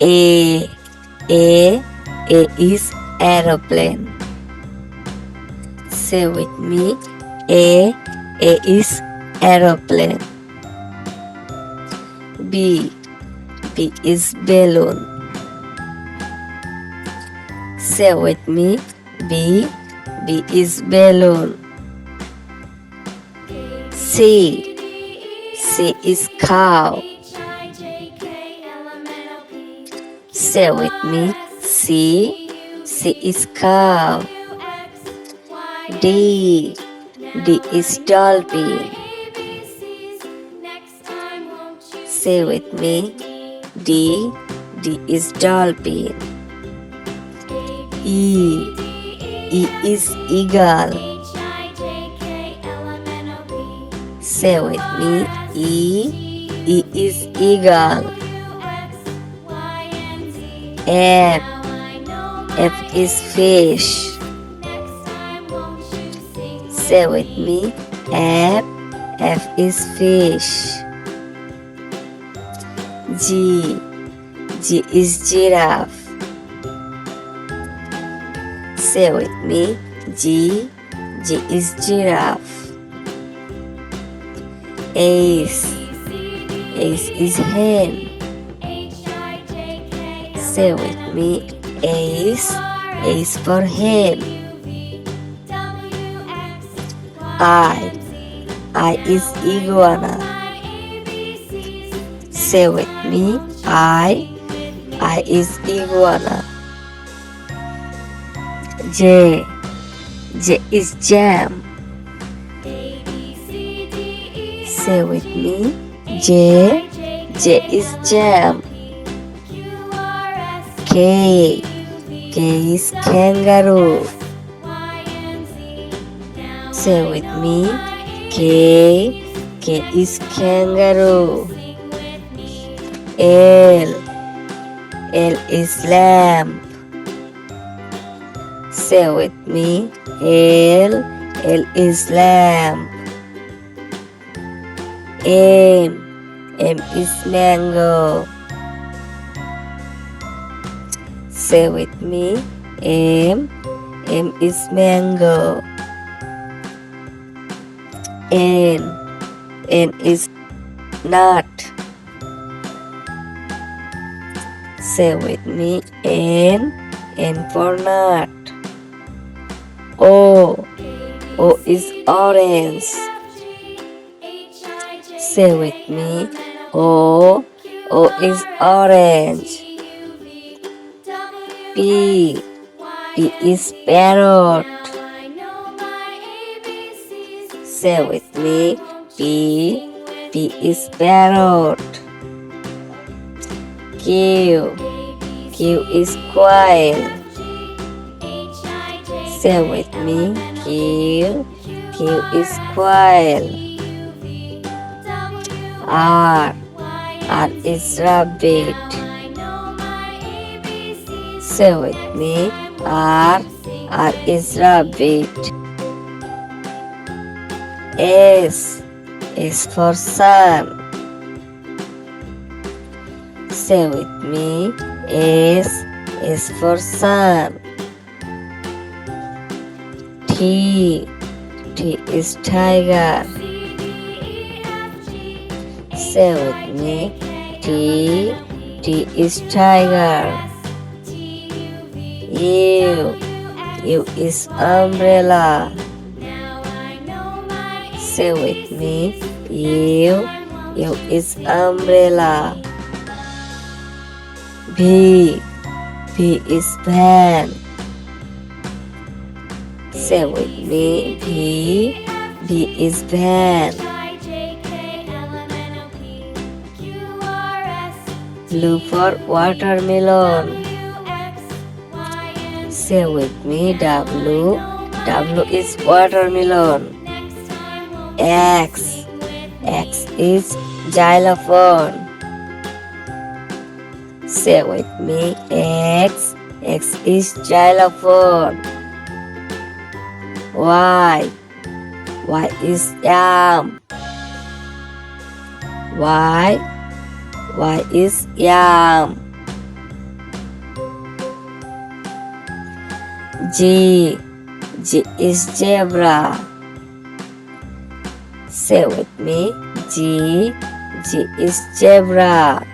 A. A. A is aeroplane. Say with me. A. A is aeroplane. B. B is balloon. Say with me. B. B is balloon. C. C is cow. Say with me. C. C is cow. D. D is dolphin. Say with me. D. D is dolphin. E. E is eagle. Say with me. E. E is eagle. F. F is fish. Say with me. F. F is fish. G. G is giraffe. Say with me. G. G is giraffe. H. H is hen. Say with me. H. H for hen. I. I is iguana. Say with me. I. I is iguana. J. J is jam. Say with me. J. J is jam. K. K is kangaroo. Say with me. K. K is kangaroo. L. L is lamb. Say with me. L. L is lamb. M. M is mango. Say with me. M. M is mango. N. N is nut. Say with me. N. N for nut. O. O is orange. Say with me. O. O is orange. P. P is parrot. Say with me. P. P is parrot. Q. Q is quail. Say with me. Q. Q is quail. R. R is rabbit. Say with me. R. R is rabbit. S. S for sun. Say with me. S. S for sun. T. T is tiger. Say with me. T. T is tiger. U. U is umbrella. Say with me. U. U is umbrella. V. V is van. Say with me. V. V is van. Blue for watermelon. Say with me. W. W is watermelon. X. X is xylophone. Say with me. X. X is xylophone. Y. Y is yam. Y. Y is yam. G. G is zebra. Say with me. G. G is zebra.